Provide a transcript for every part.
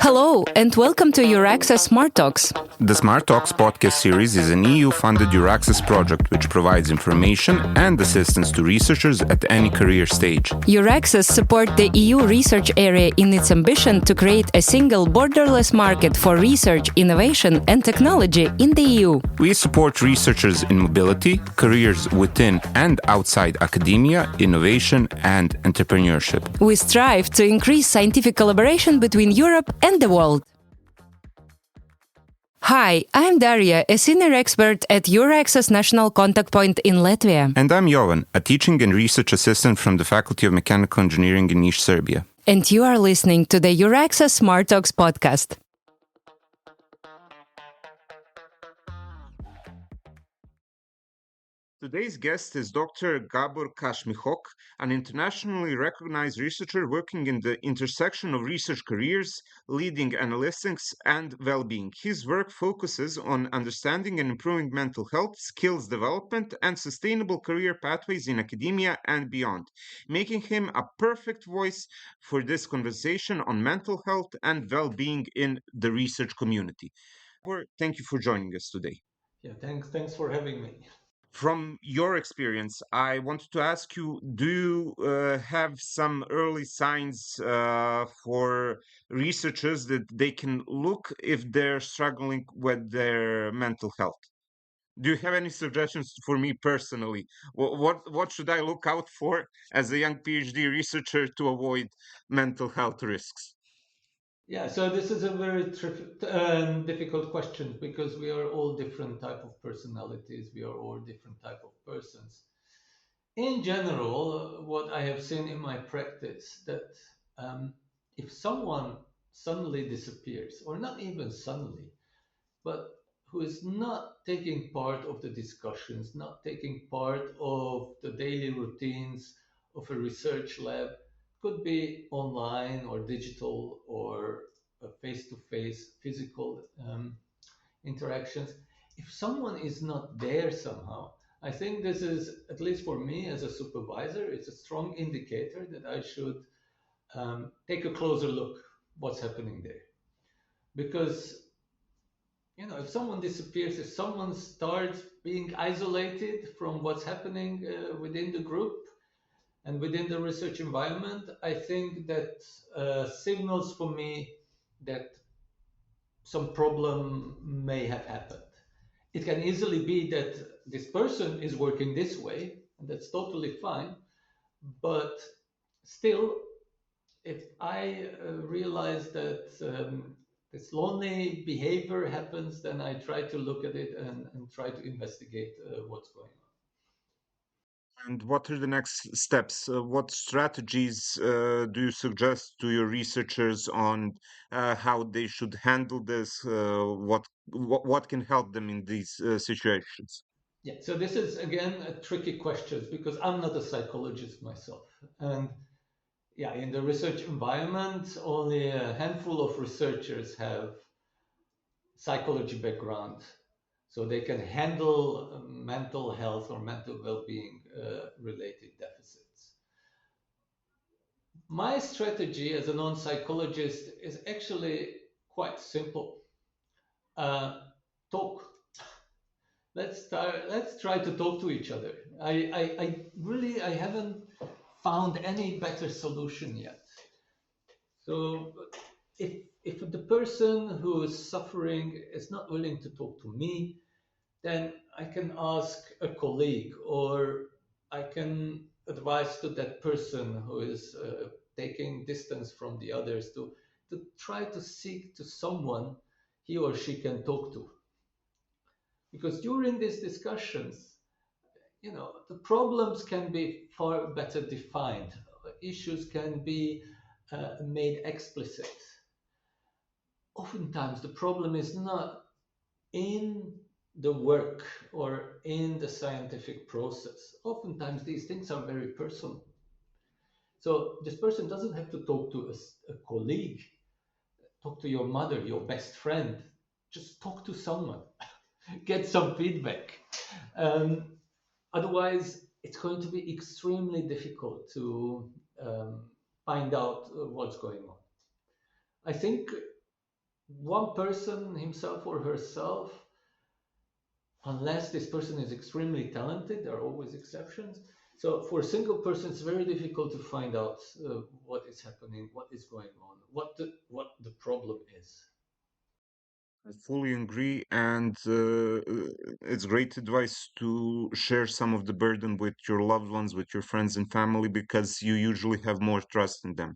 Hello, and welcome to Euraccess Smart Talks. The Smart Talks podcast series is an EU-funded Euraccess project which provides information and assistance to researchers at any career stage. Euraccess supports the EU research area in its ambition to create a single borderless market for research, innovation and technology in the EU. We support researchers in mobility, careers within and outside academia, innovation and entrepreneurship. We strive to increase scientific collaboration between Europe and the world. Hi, I'm Daria, a senior expert at Euraccess National Contact Point in Latvia. And I'm Jovan, a teaching and research assistant from the Faculty of Mechanical Engineering in Niš, Serbia. And you are listening to the Euraccess Smart Talks podcast. Today's guest is Dr. Gábor Kismihók, an internationally recognized researcher working in the intersection of research careers, leading analytics, and well-being. His work focuses on understanding and improving mental health, skills development, and sustainable career pathways in academia and beyond, making him a perfect voice for this conversation on mental health and well-being in the research community. Gábor, thank you for joining us today. Yeah, thanks for having me. From your experience, I wanted to ask you, do you have some early signs for researchers that they can look if they're struggling with their mental health? Do you have any suggestions for me personally? What should I look out for as a young PhD researcher to avoid mental health risks? Yeah, so this is a very difficult question because we are all different type of personalities. We are all different type of persons. In general, what I have seen in my practice that if someone suddenly disappears, or not even suddenly, but who is not taking part of the discussions, not taking part of the daily routines of a research lab, could be online or digital or face-to-face physical interactions. If someone is not there somehow, I think this is, at least for me as a supervisor, it's a strong indicator that I should take a closer look what's happening there. Because if someone disappears, if someone starts being isolated from what's happening within the group and within the research environment, I think that signals for me that some problem may have happened. It can easily be that this person is working this way, and that's totally fine. But still, if I realize that this lonely behavior happens, then I try to look at it and try to investigate what's going on. And what are the next steps? What strategies do you suggest to your researchers on how they should handle this? What can help them in these situations? Yeah, so this is again a tricky question because I'm not a psychologist myself. And yeah, in the research environment, only a handful of researchers have psychology background, so they can handle mental health or mental well-being related deficits. My strategy as a non-psychologist is actually quite simple. Talk. Let's try to talk to each other. I haven't found any better solution yet. So if the person who is suffering is not willing to talk to me, then I can ask a colleague, or I can advise to that person who is taking distance from the others to try to seek to someone he or she can talk to. Because during these discussions, the problems can be far better defined. Issues can be made explicit. Oftentimes, the problem is not in the work or in the scientific process. Oftentimes, these things are very personal. So this person doesn't have to talk to a colleague, talk to your mother, your best friend. Just talk to someone, get some feedback. Otherwise, it's going to be extremely difficult to find out what's going on. I think one person, himself or herself, unless this person is extremely talented, there are always exceptions. So for a single person, it's very difficult to find out what is happening, what is going on, what the problem is. I fully agree, and it's great advice to share some of the burden with your loved ones, with your friends and family, because you usually have more trust in them.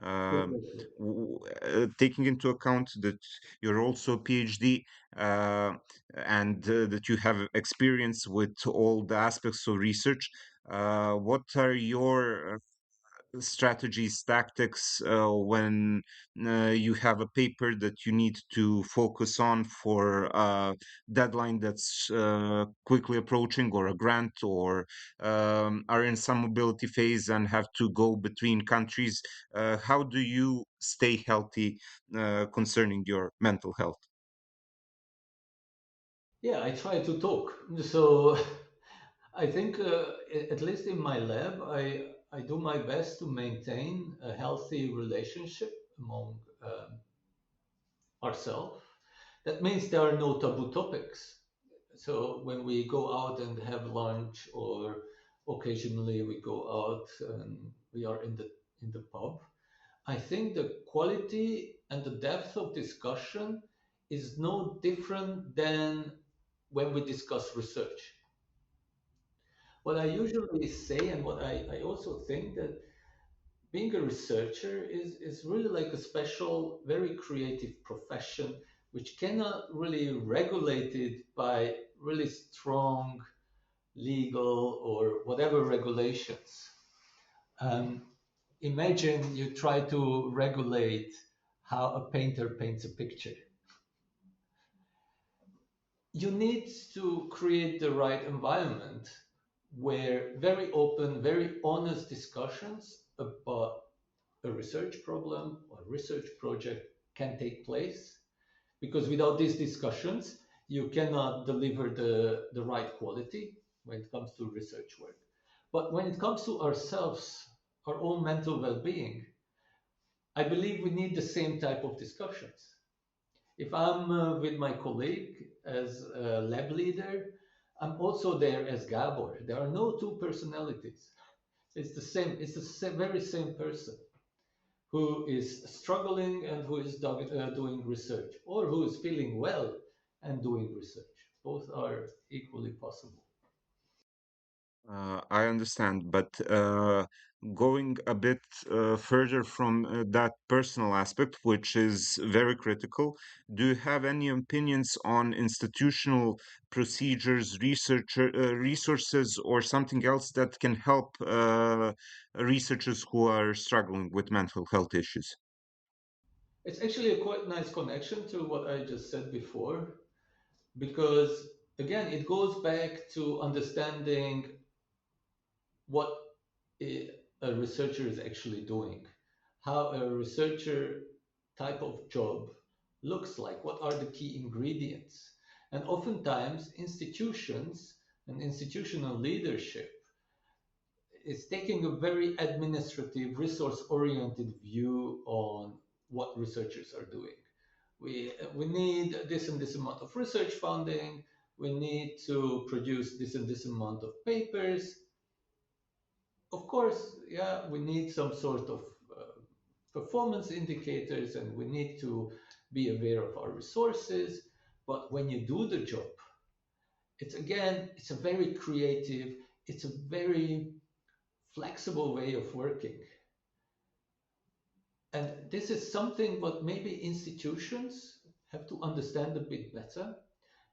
Um, Exactly. Taking into account that you're also a PhD uh, and that you have experience with all the aspects of research, what are your strategies, tactics when you have a paper that you need to focus on for a deadline that's quickly approaching, or a grant, or are in some mobility phase and have to go between countries? How do you stay healthy concerning your mental health? Yeah, I try to talk. So I think, at least in my lab, I do my best to maintain a healthy relationship among ourselves. That means there are no taboo topics. So when we go out and have lunch, or occasionally we go out and we are in the pub, I think the quality and the depth of discussion is no different than when we discuss research. What I usually say, and what I also think, that being a researcher is really like a special, very creative profession, which cannot really regulated by really strong legal or whatever regulations. Um, Imagine you try to regulate how a painter paints a picture. You need to create the right environment where very open, very honest discussions about a research problem or research project can take place. Because without these discussions, you cannot deliver the right quality when it comes to research work. But when it comes to ourselves, our own mental well being, I believe we need the same type of discussions. If I'm with my colleague as a lab leader, I'm also there as Gabor. There are no two personalities. It's the same, it's the very same person who is struggling and who is doing research, or who is feeling well and doing research. Both are equally possible. I understand, but going a bit further from that personal aspect, which is very critical, do you have any opinions on institutional procedures, resources, or something else that can help researchers who are struggling with mental health issues? It's actually a quite nice connection to what I just said before, because again, it goes back to understanding what a researcher is actually doing, how a researcher type of job looks like, what are the key ingredients. And oftentimes, institutions and institutional leadership is taking a very administrative, resource oriented view on what researchers are doing. We need this and this amount of research funding, we need to produce this and this amount of papers. Of course, yeah, we need some sort of performance indicators, and we need to be aware of our resources. But when you do the job, it's again, it's a very creative, it's a very flexible way of working. And this is something what maybe institutions have to understand a bit better.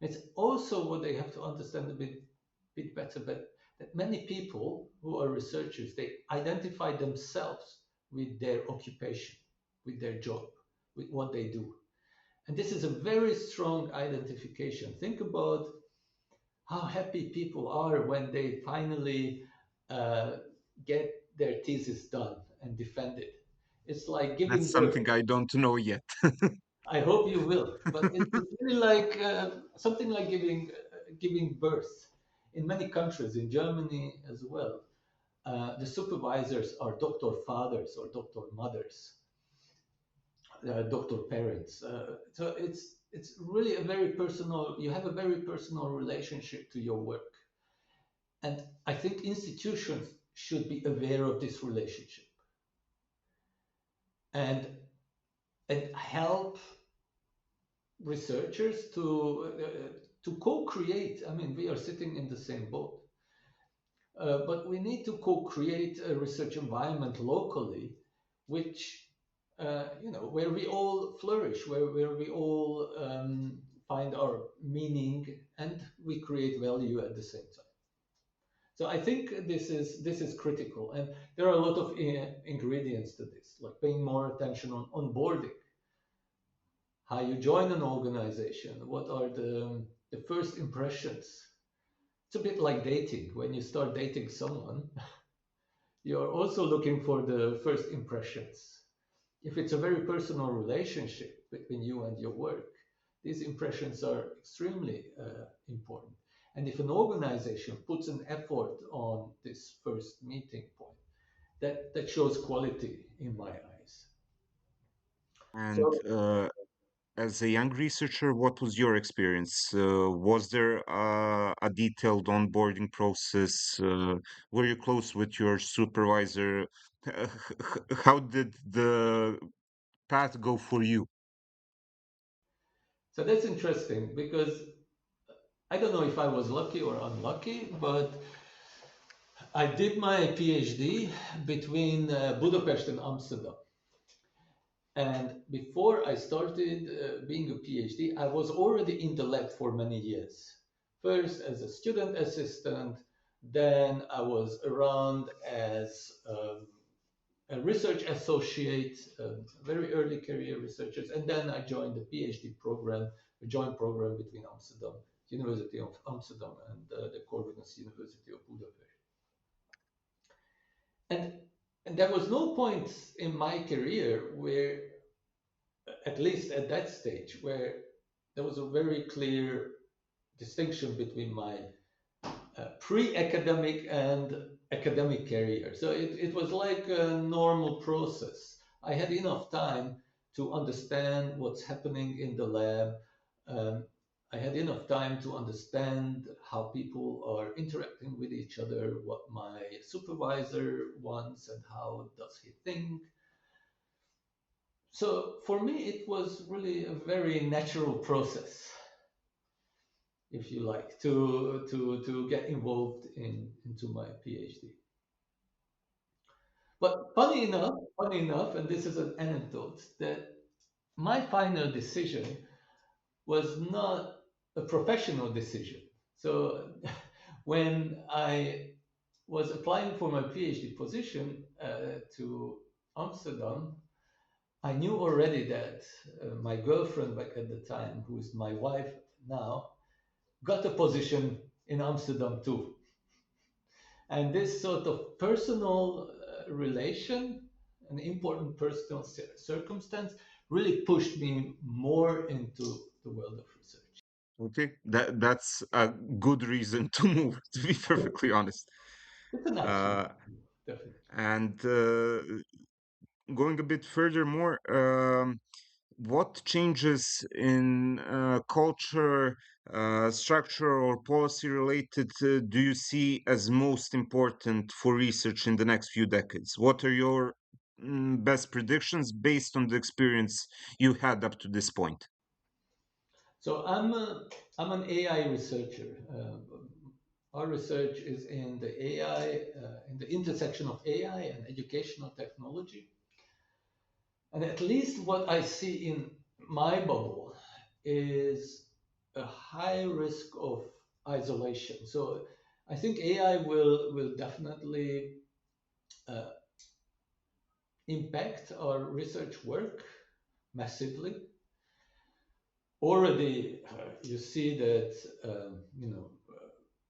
It's also what they have to understand bit better, but that many people who are researchers, they identify themselves with their occupation, with their job, with what they do. And this is a very strong identification. Think about how happy people are when they finally uh, get their thesis done and defended. It's like That's giving birth. something I don't know yet. I hope you will, but it's really like something like giving birth. In many countries, in Germany as well, the supervisors are doctor fathers or doctor mothers. Dr. Parents. So it's really a very personal. You have a very personal relationship to your work, and I think institutions should be aware of this relationship and help researchers to co-create. I mean, we are sitting in the same boat, but we need to co-create a research environment locally, which where we all flourish, where we all find our meaning and we create value at the same time. So I think this is critical, and there are a lot of ingredients to this, like paying more attention on onboarding, how you join an organization, what are the first impressions. It's a bit like dating. When you start dating someone, you're also looking for the first impressions. If it's a very personal relationship between you and your work, these impressions are extremely important. And if an organization puts an effort on this first meeting point, that shows quality in my eyes. And So, as a young researcher, what was your experience? Was there a detailed onboarding process? Were you close with your supervisor? How did the path go for you? so that's interesting because I don't know if I was lucky or unlucky, but I did my PhD between Budapest and Amsterdam. And before I started being a PhD, I was already in the lab for many years. First as a student assistant, then I was around as a research associate, very early career researchers, and then I joined the PhD program, a joint program between Amsterdam, University of Amsterdam, and the Corvinus University of Budapest. And, and there was no point in my career where, at least at that stage, where there was a very clear distinction between my pre-academic and academic career. So it was like a normal process. I had enough time to understand what's happening in the lab. Um, I had enough time to understand how people are interacting with each other, what my supervisor wants and how does he think. So for me, it was really a very natural process, if you like, to get involved into my PhD. But funny enough, and this is an anecdote, that my final decision was not a professional decision. So when I was applying for my PhD position to Amsterdam, I knew already that my girlfriend back at the time, who is my wife now, got a position in Amsterdam too. And this sort of personal relation, an important personal circumstance, really pushed me more into the world of research. Okay, that's a good reason to move, to be perfectly honest. It's an action, Uh, definitely. and going a bit furthermore, what changes in culture, structure, or policy related do you see as most important for research in the next few decades? What are your best predictions based on the experience you had up to this point? So I'm an AI researcher. Our research is in the AI, in the intersection of AI and educational technology. And at least what I see in my bubble is a high risk of isolation. So I think AI will definitely uh, impact our research work massively. Already, you see that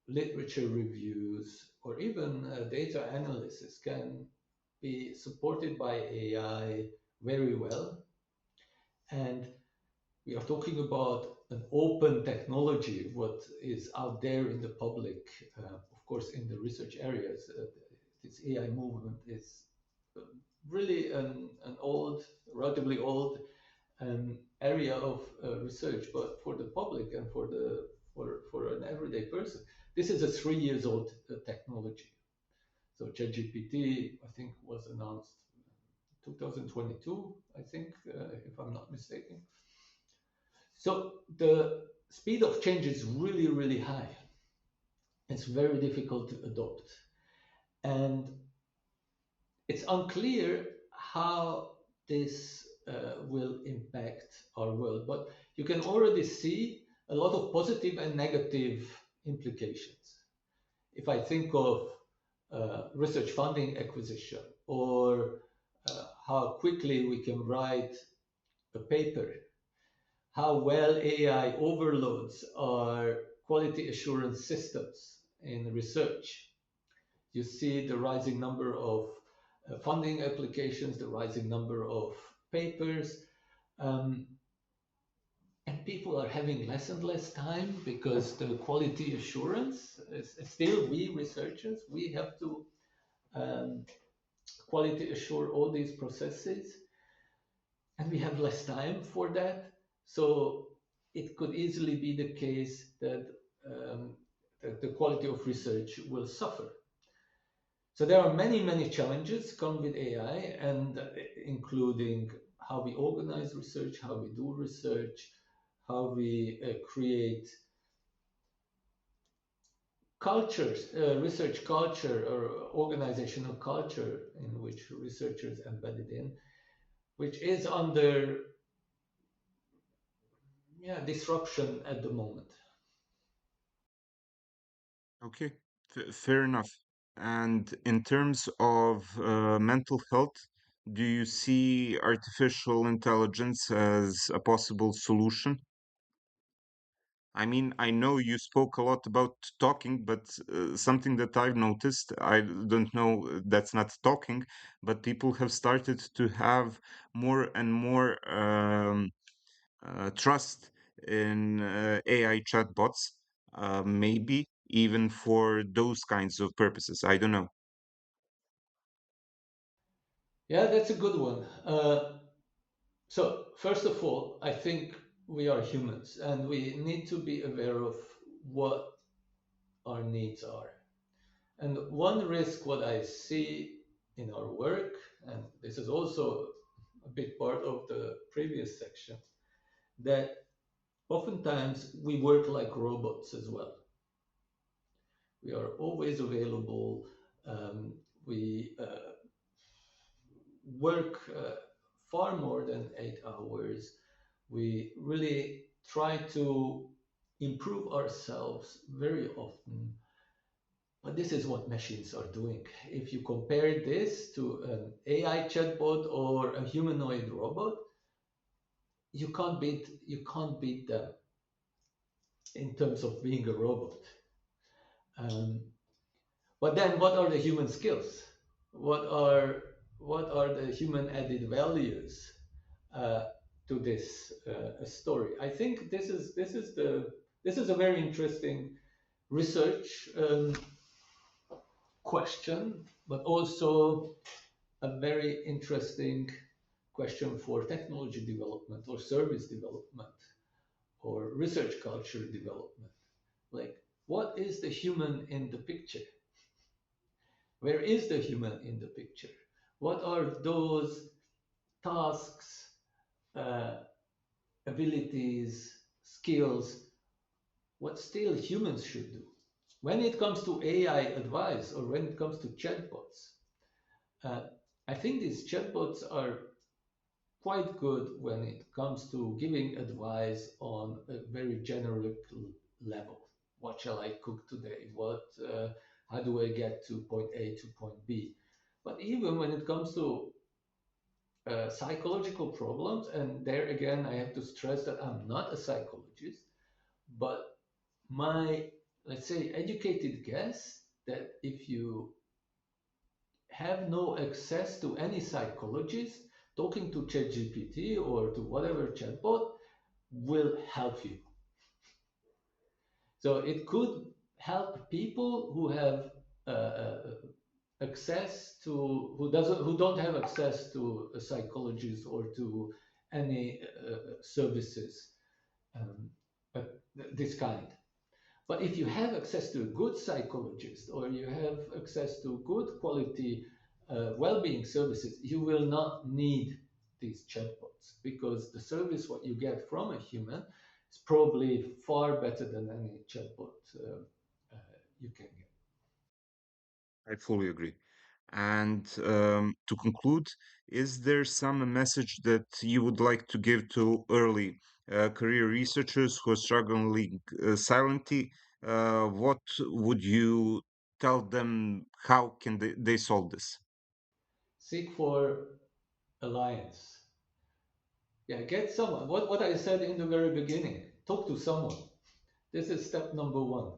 literature reviews or even data analysis can be supported by AI very well, and we are talking about an open technology, what is out there in the public, of course, in the research areas. This AI movement is really an old, relatively old area of research, but for the public and for an everyday person, this is a 3 years old technology. So ChatGPT, I think, was announced 2022, I think, if I'm not mistaken. So the speed of change is really, really high. It's very difficult to adopt. And it's unclear how this will impact our world, but you can already see a lot of positive and negative implications. If I think of research funding acquisition, or how quickly we can write a paper, how well AI overloads our quality assurance systems in research. You see the rising number of funding applications, the rising number of papers, and people are having less and less time because the quality assurance is still, we researchers, we have to quality assure all these processes, and we have less time for that. So it could easily be the case that the quality of research will suffer. So there are many, many challenges come with AI, and including how we organize research, how we do research, how we create cultures, research culture or organizational culture in which researchers embedded in, which is under disruption at the moment. Okay, fair enough. And in terms of mental health, do you see artificial intelligence as a possible solution? I mean, I know you spoke a lot about talking, but something that I've noticed, I don't know, that's not talking, but people have started to have more and more trust in AI chatbots, maybe even for those kinds of purposes. I don't know. Yeah, that's a good one. So first of all, I think we are humans and we need to be aware of what our needs are. And one risk what I see in our work, and this is also a big part of the previous section, that oftentimes we work like robots as well. We are always available. We work far more than 8 hours. We really try to improve ourselves very often. But this is what machines are doing. If you compare this to an AI chatbot or a humanoid robot, you can't beat them in terms of being a robot. But then, what are the human skills? What are the human added values to this story? I think this is a very interesting research question, but also a very interesting question for technology development or service development or research culture development. Like, what is the human in the picture? Where is the human in the picture? What are those tasks, abilities, skills, what still humans should do? When it comes to AI advice or when it comes to chatbots, I think these chatbots are quite good when it comes to giving advice on a very generic level. What shall I cook today? How do I get to point A to point B? But even when it comes to psychological problems, and there again, I have to stress that I'm not a psychologist, but my, let's say, educated guess that if you have no access to any psychologist, talking to ChatGPT or to whatever chatbot will help you. So it could help people who have access to, who don't have access to a psychologist or to any services this kind. But if you have access to a good psychologist, or you have access to good quality well-being services, you will not need these chatbots, because the service what you get from a human is probably far better than any chatbot you can get. I fully agree. And to conclude, is there some message that you would like to give to early career researchers who are struggling silently? What would you tell them? How can they solve this? Seek for alliance. Yeah, get someone. What I said in the very beginning, talk to someone. This is step number one.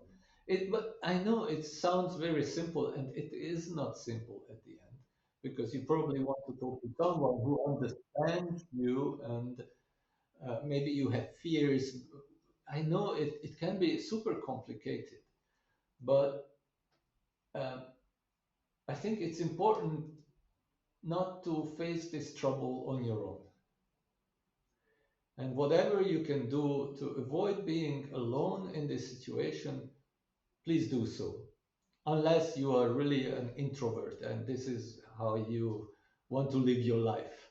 But I know it sounds very simple, and it is not simple at the end, because you probably want to talk to someone who understands you, and maybe you have fears. I know it can be super complicated, but um, I think it's important not to face this trouble on your own. And whatever you can do to avoid being alone in this situation, please do so. Unless you are really an introvert and this is how you want to live your life.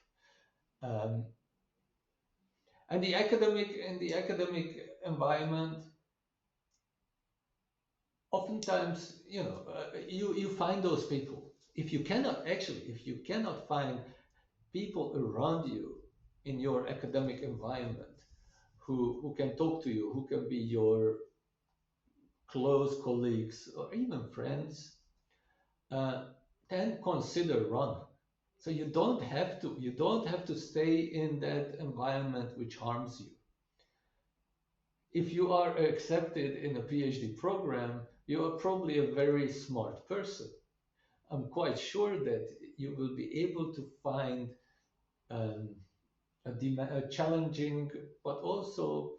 Um, and in the academic environment, oftentimes, you find those people. If you cannot find people around you in your academic environment who can talk to you, who can be your close colleagues or even friends, then consider run. So you don't have to stay in that environment which harms you. If you are accepted in a PhD program, you are probably a very smart person. I'm quite sure that you will be able to find a challenging, but also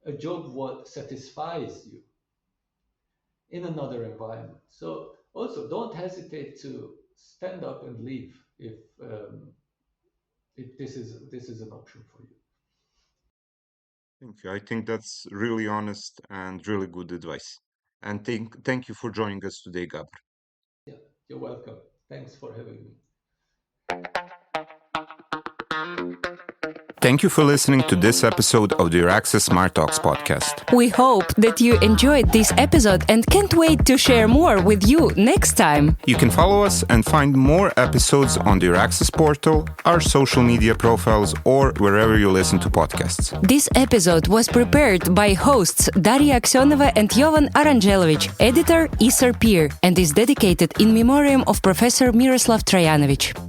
a job what satisfies you in another environment. So also don't hesitate to stand up and leave if this is an option for you. Thank you. I think that's really honest and really good advice. And thank you for joining us today, Gabor. Yeah, you're welcome. Thanks for having me. Thank you for listening to this episode of the Euraxis Smart Talks podcast. We hope that you enjoyed this episode and can't wait to share more with you next time. You can follow us and find more episodes on the Euraxis portal, our social media profiles, or wherever you listen to podcasts. This episode was prepared by hosts Daria Aksionova and Jovan Aranjelovic, editor Isar Peer, and is dedicated in memoriam of Professor Miroslav Trajanovic.